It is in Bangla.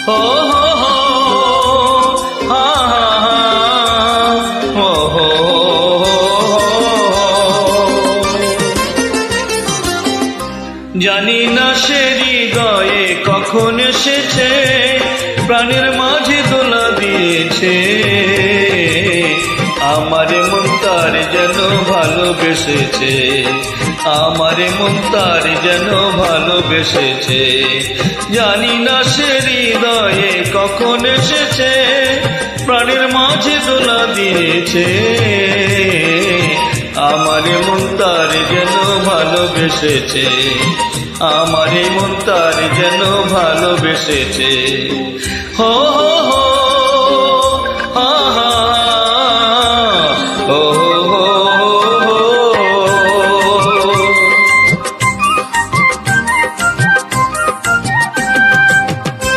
ও হো হো, হা হা হা, ও হো হো। জানি না সে হৃদয়ে কখন এসেছে, প্রাণের মাঝে দোলা দিয়েছে। আমার মন তার যেন ভালোবেসেছে, আমার মন তার যেন ভালোবেসেছে। জানি না সে হৃদয়ে কখন এসেছে, প্রাণের মাঝে দোলা দিয়েছে। আমার মন তার যেন ভালোবেসেছে, আমার মন তার যেন ভালোবেসেছে। হো হো হো,